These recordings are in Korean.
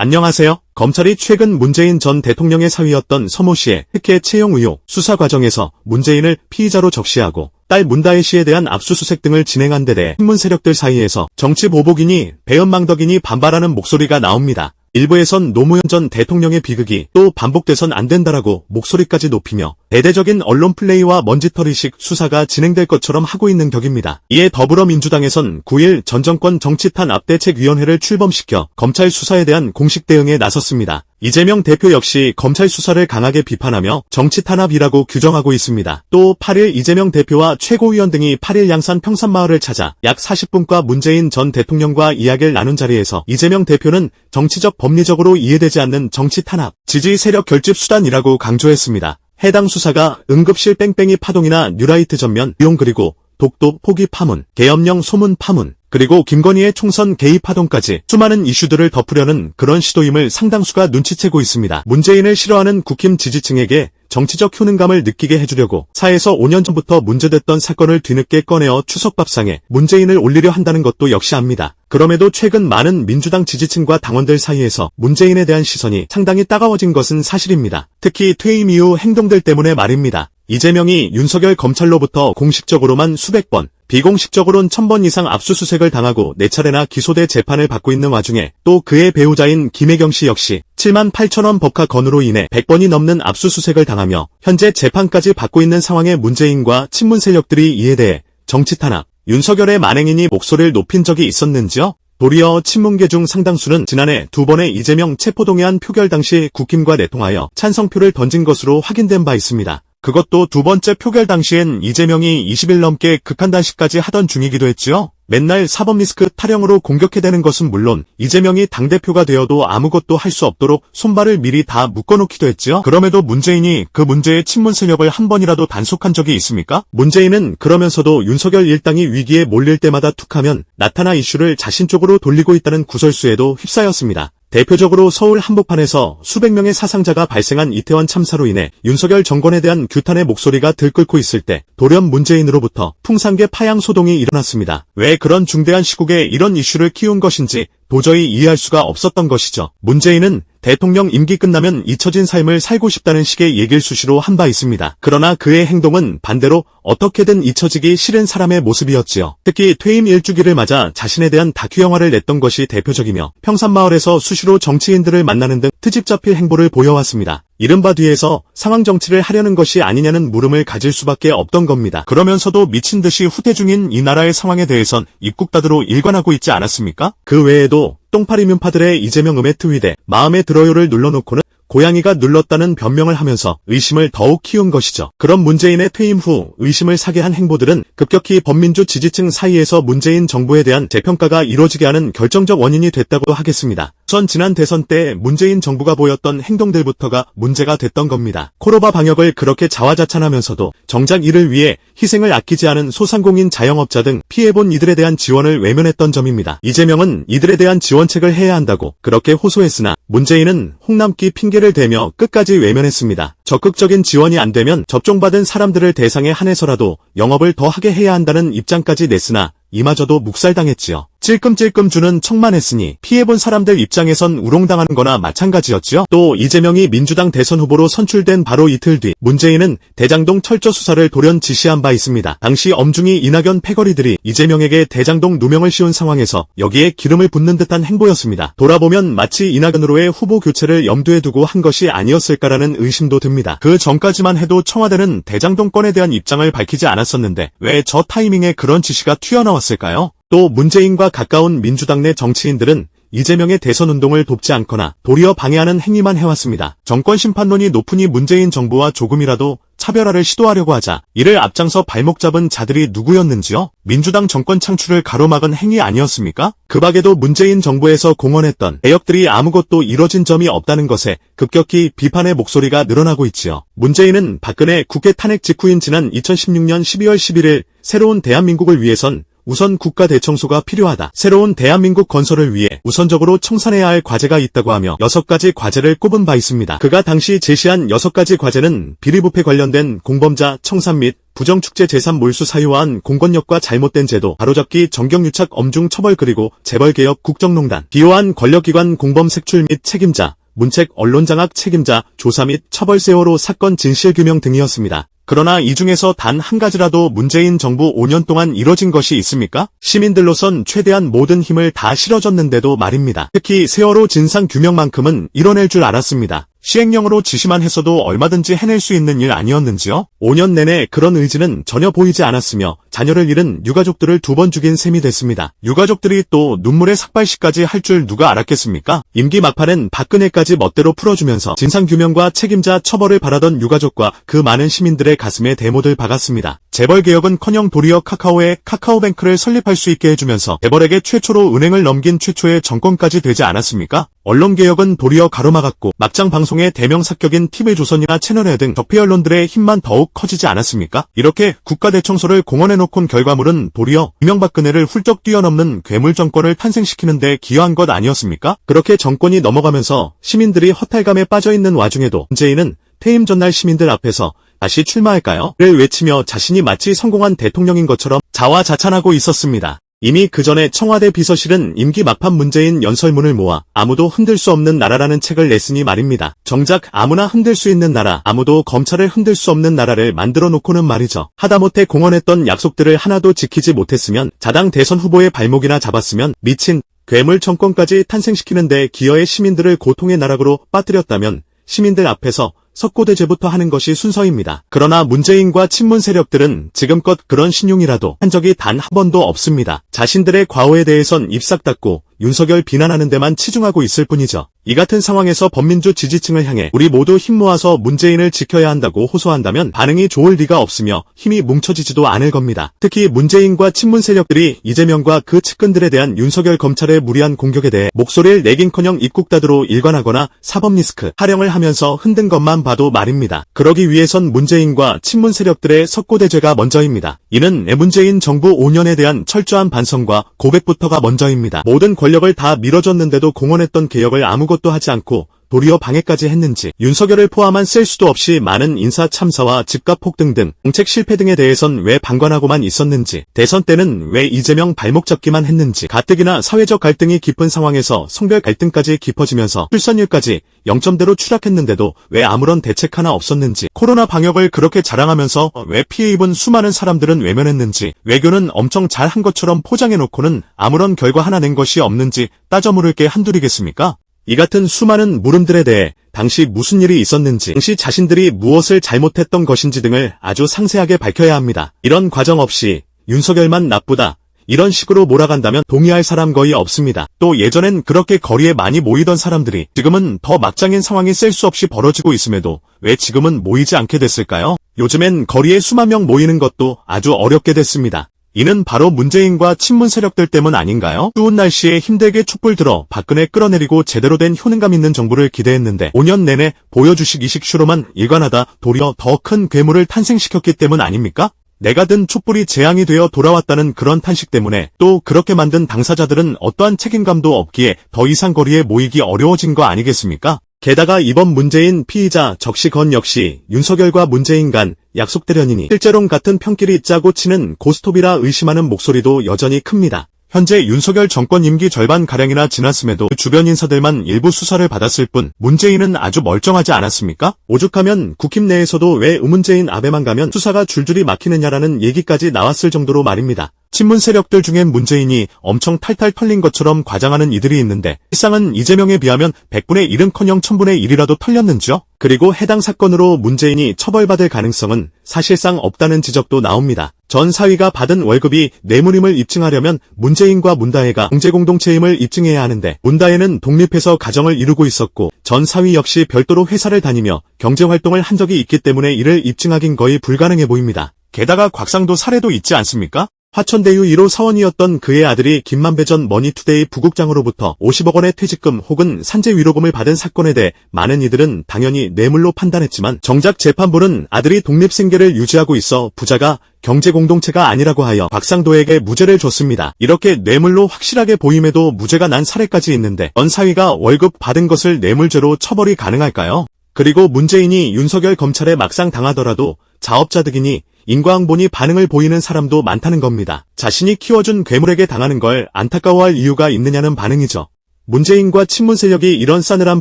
안녕하세요. 검찰이 최근 문재인 전 대통령의 사위였던 서모 씨의 특혜 채용 의혹 수사 과정에서 문재인을 피의자로 적시하고 딸 문다혜 씨에 대한 압수수색 등을 진행한 데 대해 친문 세력들 사이에서 정치 보복이니 배은망덕이니 반발하는 목소리가 나옵니다. 일부에선 노무현 전 대통령의 비극이 또 반복돼선 안 된다라고 목소리까지 높이며 대대적인 언론 플레이와 먼지털이식 수사가 진행될 것처럼 하고 있는 격입니다. 이에 더불어민주당에선 9일 전 정권 정치탄압대책위원회를 출범시켜 검찰 수사에 대한 공식 대응에 나섰습니다. 이재명 대표 역시 검찰 수사를 강하게 비판하며 정치탄압이라고 규정하고 있습니다. 또 8일 이재명 대표와 최고위원 등이 8일 양산 평산마을을 찾아 약 40분과 문재인 전 대통령과 이야기를 나눈 자리에서 이재명 대표는 정치적 법리적으로 이해되지 않는 정치탄압, 지지 세력 결집 수단이라고 강조했습니다. 해당 수사가 응급실 뺑뺑이 파동이나 뉴라이트 전면 이용 그리고 독도 포기 파문, 계엄령 소문 파문, 그리고 김건희의 총선 개입 파동까지 수많은 이슈들을 덮으려는 그런 시도임을 상당수가 눈치채고 있습니다. 문재인을 싫어하는 국힘 지지층에게 정치적 효능감을 느끼게 해주려고 4에서 5년 전부터 문제됐던 사건을 뒤늦게 꺼내어 추석밥상에 문재인을 올리려 한다는 것도 역시 압니다. 그럼에도 최근 많은 민주당 지지층과 당원들 사이에서 문재인에 대한 시선이 상당히 따가워진 것은 사실입니다. 특히 퇴임 이후 행동들 때문에 말입니다. 이재명이 윤석열 검찰로부터 공식적으로만 수백 번, 비공식적으로는 1000번 이상 압수수색을 당하고 4차례나 기소돼 재판을 받고 있는 와중에 또 그의 배우자인 김혜경 씨 역시 78,000원 법카 건으로 인해 100번이 넘는 압수수색을 당하며 현재 재판까지 받고 있는 상황의 문재인과 친문 세력들이 이에 대해 정치탄압, 윤석열의 만행이니 목소리를 높인 적이 있었는지요? 도리어 친문계 중 상당수는 지난해 2번의 이재명 체포동의안 표결 당시 국힘과 내통하여 찬성표를 던진 것으로 확인된 바 있습니다. 그것도 두 번째 표결 당시엔 이재명이 20일 넘게 극한단식까지 하던 중이기도 했지요. 맨날 사법 리스크 타령으로 공격해대는 것은 물론 이재명이 당대표가 되어도 아무것도 할 수 없도록 손발을 미리 다 묶어놓기도 했지요. 그럼에도 문재인이 그 문제의 친문 세력을 한 번이라도 단속한 적이 있습니까? 문재인은 그러면서도 윤석열 일당이 위기에 몰릴 때마다 툭하면 나타나 이슈를 자신 쪽으로 돌리고 있다는 구설수에도 휩싸였습니다. 대표적으로 서울 한복판에서 수백 명의 사상자가 발생한 이태원 참사로 인해 윤석열 정권에 대한 규탄의 목소리가 들끓고 있을 때 돌연 문재인으로부터 풍산계 파양 소동이 일어났습니다. 왜 그런 중대한 시국에 이런 이슈를 키운 것인지 도저히 이해할 수가 없었던 것이죠. 문재인은 대통령 임기 끝나면 잊혀진 삶을 살고 싶다는 식의 얘기를 수시로 한 바 있습니다. 그러나 그의 행동은 반대로 어떻게든 잊혀지기 싫은 사람의 모습이었지요. 특히 퇴임 1주기를 맞아 자신에 대한 다큐 영화를 냈던 것이 대표적이며 평산마을에서 수시로 정치인들을 만나는 등 트집 잡힐 행보를 보여왔습니다. 이른바 뒤에서 상황 정치를 하려는 것이 아니냐는 물음을 가질 수밖에 없던 겁니다. 그러면서도 미친 듯이 후퇴 중인 이 나라의 상황에 대해선 입국다드로 일관하고 있지 않았습니까? 그 외에도 똥파리 민파들의 이재명 음해 트윗에 마음에 들어요를 눌러놓고는 고양이가 눌렀다는 변명을 하면서 의심을 더욱 키운 것이죠. 그런 문재인의 퇴임 후 의심을 사게 한 행보들은 급격히 범민주 지지층 사이에서 문재인 정부에 대한 재평가가 이루어지게 하는 결정적 원인이 됐다고 하겠습니다. 우선 지난 대선 때 문재인 정부가 보였던 행동들부터가 문제가 됐던 겁니다. 코로나 방역을 그렇게 자화자찬하면서도 정작 이를 위해 희생을 아끼지 않은 소상공인 자영업자 등 피해본 이들에 대한 지원을 외면했던 점입니다. 이재명은 이들에 대한 지원책을 해야 한다고 그렇게 호소했으나 문재인은 홍남기 핑계를 대며 끝까지 외면했습니다. 적극적인 지원이 안 되면 접종받은 사람들을 대상에 한해서라도 영업을 더 하게 해야 한다는 입장까지 냈으나 이마저도 묵살당했지요. 찔끔찔끔 주는 척만 했으니 피해본 사람들 입장에선 우롱당하는 거나 마찬가지였지요. 또 이재명이 민주당 대선 후보로 선출된 바로 이틀 뒤 문재인은 대장동 철저 수사를 돌연 지시한 바 있습니다. 당시 엄중히 이낙연 패거리들이 이재명에게 대장동 누명을 씌운 상황에서 여기에 기름을 붓는 듯한 행보였습니다. 돌아보면 마치 이낙연으로의 후보 교체를 염두에 두고 한 것이 아니었을까라는 의심도 듭니다. 그 전까지만 해도 청와대는 대장동 건에 대한 입장을 밝히지 않았었는데 왜 저 타이밍에 그런 지시가 튀어나왔을까요? 또 문재인과 가까운 민주당 내 정치인들은 이재명의 대선 운동을 돕지 않거나 도리어 방해하는 행위만 해왔습니다. 정권 심판론이 높으니 문재인 정부와 조금이라도 차별화를 시도하려고 하자 이를 앞장서 발목 잡은 자들이 누구였는지요? 민주당 정권 창출을 가로막은 행위 아니었습니까? 그 밖에도 문재인 정부에서 공언했던 개혁들이 아무것도 이뤄진 점이 없다는 것에 급격히 비판의 목소리가 늘어나고 있지요. 문재인은 박근혜 국회 탄핵 직후인 지난 2016년 12월 11일 새로운 대한민국을 위해선 우선 국가 대청소가 필요하다. 새로운 대한민국 건설을 위해 우선적으로 청산해야 할 과제가 있다고 하며 6가지 과제를 꼽은 바 있습니다. 그가 당시 제시한 6가지 과제는 비리부패 관련된 공범자 청산 및 부정축제 재산 몰수 사유화한 공권력과 잘못된 제도, 바로잡기 정경유착 엄중 처벌 그리고 재벌개혁 국정농단, 기여한 권력기관 공범 색출 및 책임자, 문책 언론장악 책임자, 조사 및 처벌 세월호 사건 진실규명 등이었습니다. 그러나 이 중에서 단 한 가지라도 문재인 정부 5년 동안 이뤄진 것이 있습니까? 시민들로선 최대한 모든 힘을 다 실어줬는데도 말입니다. 특히 세월호 진상규명만큼은 이뤄낼 줄 알았습니다. 시행령으로 지시만 했어도 얼마든지 해낼 수 있는 일 아니었는지요? 5년 내내 그런 의지는 전혀 보이지 않았으며 자녀를 잃은 유가족들을 2번 죽인 셈이 됐습니다. 유가족들이 또 눈물의 삭발시까지 할 줄 누가 알았겠습니까? 임기 막판엔 박근혜까지 멋대로 풀어주면서 진상규명과 책임자 처벌을 바라던 유가족과 그 많은 시민들의 가슴에 대못을 박았습니다. 재벌개혁은커녕 도리어 카카오에 카카오뱅크를 설립할 수 있게 해주면서 재벌에게 최초로 은행을 넘긴 최초의 정권까지 되지 않았습니까? 언론개혁은 도리어 가로막았고 막장 방송의 대명사격인 TV조선이나 채널A 등 적폐 언론들의 힘만 더욱 커지지 않았습니까? 이렇게 국가 대청소를 공언해놓곤 결과물은 도리어 이명박근혜를 훌쩍 뛰어넘는 괴물 정권을 탄생시키는 데 기여한 것 아니었습니까? 그렇게 정권이 넘어가면서 시민들이 허탈감에 빠져있는 와중에도 문재인은 퇴임 전날 시민들 앞에서 다시 출마할까요? 를 외치며 자신이 마치 성공한 대통령인 것처럼 자화자찬하고 있었습니다. 이미 그 전에 청와대 비서실은 임기 막판 문재인 연설문을 모아 아무도 흔들 수 없는 나라라는 책을 냈으니 말입니다. 정작 아무나 흔들 수 있는 나라, 아무도 검찰을 흔들 수 없는 나라를 만들어 놓고는 말이죠. 하다못해 공언했던 약속들을 하나도 지키지 못했으면, 자당 대선 후보의 발목이나 잡았으면, 미친 괴물 정권까지 탄생시키는 데 기여해 시민들을 고통의 나락으로 빠뜨렸다면 시민들 앞에서 석고대죄부터 하는 것이 순서입니다. 그러나 문재인과 친문 세력들은 지금껏 그런 신용이라도 한 적이 단 한 번도 없습니다. 자신들의 과오에 대해선 입싹 닫고 윤석열 비난하는 데만 치중하고 있을 뿐이죠. 이 같은 상황에서 범민주 지지층을 향해 우리 모두 힘 모아서 문재인을 지켜야 한다고 호소한다면 반응이 좋을 리가 없으며 힘이 뭉쳐지지도 않을 겁니다. 특히 문재인과 친문 세력들이 이재명과 그 측근들에 대한 윤석열 검찰의 무리한 공격에 대해 목소리를 내긴커녕 입국다드로 일관하거나 사법 리스크 활용을 하면서 흔든 것만 봐도 말입니다. 그러기 위해선 문재인과 친문 세력들의 석고대죄가 먼저입니다. 이는 문재인 정부 5년에 대한 철저한 반성과 고백부터가 먼저입니다. 모든 권력을 다 밀어줬는데도 공언했던 개혁을 아무것도 하지 않고 도리어 방해까지 했는지, 윤석열을 포함한 셀 수도 없이 많은 인사 참사와 집값 폭등 등 정책 실패 등에 대해선 왜 방관하고만 있었는지, 대선 때는 왜 이재명 발목 잡기만 했는지, 가뜩이나 사회적 갈등이 깊은 상황에서 성별 갈등까지 깊어지면서 출산율까지 0점대로 추락했는데도 왜 아무런 대책 하나 없었는지, 코로나 방역을 그렇게 자랑하면서 왜 피해 입은 수많은 사람들은 외면했는지, 외교는 엄청 잘한 것처럼 포장해놓고는 아무런 결과 하나 낸 것이 없는지 따져 물을 게 한둘이겠습니까? 이 같은 수많은 물음들에 대해 당시 무슨 일이 있었는지, 당시 자신들이 무엇을 잘못했던 것인지 등을 아주 상세하게 밝혀야 합니다. 이런 과정 없이 윤석열만 나쁘다, 이런 식으로 몰아간다면 동의할 사람 거의 없습니다. 또 예전엔 그렇게 거리에 많이 모이던 사람들이 지금은 더 막장인 상황이 셀 수 없이 벌어지고 있음에도 왜 지금은 모이지 않게 됐을까요? 요즘엔 거리에 수만 명 모이는 것도 아주 어렵게 됐습니다. 이는 바로 문재인과 친문 세력들 때문 아닌가요? 추운 날씨에 힘들게 촛불 들어 박근혜 끌어내리고 제대로 된 효능감 있는 정부를 기대했는데 5년 내내 보여주식 이식슈로만 일관하다 도리어 더 큰 괴물을 탄생시켰기 때문 아닙니까? 내가 든 촛불이 재앙이 되어 돌아왔다는 그런 탄식 때문에 또 그렇게 만든 당사자들은 어떠한 책임감도 없기에 더 이상 거리에 모이기 어려워진 거 아니겠습니까? 게다가 이번 문재인 피의자 적시건 역시 윤석열과 문재인 간 약속 대련이니 실제론 같은 편끼리 짜고 치는 고스톱이라 의심하는 목소리도 여전히 큽니다. 현재 윤석열 정권 임기 절반가량이나 지났음에도 그 주변 인사들만 일부 수사를 받았을 뿐 문재인은 아주 멀쩡하지 않았습니까? 오죽하면 국힘 내에서도 왜 문재인 아베만 가면 수사가 줄줄이 막히느냐라는 얘기까지 나왔을 정도로 말입니다. 친문 세력들 중엔 문재인이 엄청 탈탈 털린 것처럼 과장하는 이들이 있는데 실상은 이재명에 비하면 100분의 1은커녕 1000분의 1이라도 털렸는지요? 그리고 해당 사건으로 문재인이 처벌받을 가능성은 사실상 없다는 지적도 나옵니다. 전 사위가 받은 월급이 뇌물임을 입증하려면 문재인과 문다혜가 경제공동체임을 입증해야 하는데 문다혜는 독립해서 가정을 이루고 있었고 전 사위 역시 별도로 회사를 다니며 경제활동을 한 적이 있기 때문에 이를 입증하긴 거의 불가능해 보입니다. 게다가 곽상도 사례도 있지 않습니까? 화천대유 1호 사원이었던 그의 아들이 김만배 전 머니투데이 부국장으로부터 50억 원의 퇴직금 혹은 산재 위로금을 받은 사건에 대해 많은 이들은 당연히 뇌물로 판단했지만 정작 재판부는 아들이 독립생계를 유지하고 있어 부자가 경제공동체가 아니라고 하여 곽상도에게 무죄를 줬습니다. 이렇게 뇌물로 확실하게 보임에도 무죄가 난 사례까지 있는데 전 사위가 월급 받은 것을 뇌물죄로 처벌이 가능할까요? 그리고 문재인이 윤석열 검찰에 막상 당하더라도 자업자득이니 인과응보니 반응을 보이는 사람도 많다는 겁니다. 자신이 키워준 괴물에게 당하는 걸 안타까워할 이유가 있느냐는 반응이죠. 문재인과 친문 세력이 이런 싸늘한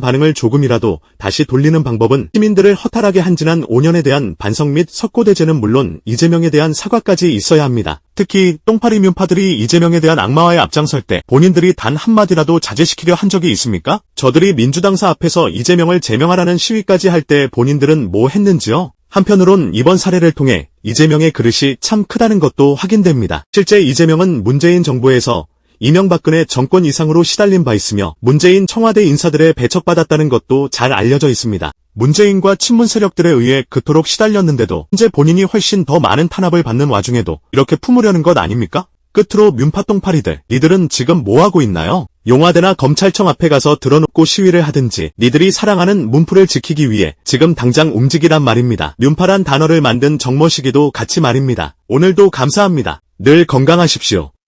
반응을 조금이라도 다시 돌리는 방법은 시민들을 허탈하게 한 지난 5년에 대한 반성 및 석고대죄는 물론 이재명에 대한 사과까지 있어야 합니다. 특히 똥파리 민파들이 이재명에 대한 악마화에 앞장설 때 본인들이 단 한마디라도 자제시키려 한 적이 있습니까? 저들이 민주당사 앞에서 이재명을 제명하라는 시위까지 할 때 본인들은 뭐 했는지요? 한편으론 이번 사례를 통해 이재명의 그릇이 참 크다는 것도 확인됩니다. 실제 이재명은 문재인 정부에서 이명박근혜 정권 이상으로 시달린 바 있으며 문재인 청와대 인사들의 배척받았다는 것도 잘 알려져 있습니다. 문재인과 친문 세력들에 의해 그토록 시달렸는데도 현재 본인이 훨씬 더 많은 탄압을 받는 와중에도 이렇게 품으려는 것 아닙니까? 끝으로 민파똥파리들, 니들은 지금 뭐하고 있나요? 용화대나 검찰청 앞에 가서 들어눕고 시위를 하든지 니들이 사랑하는 문프를 지키기 위해 지금 당장 움직이란 말입니다. 민파란 단어를 만든 정모시기도 같이 말입니다. 오늘도 감사합니다. 늘 건강하십시오.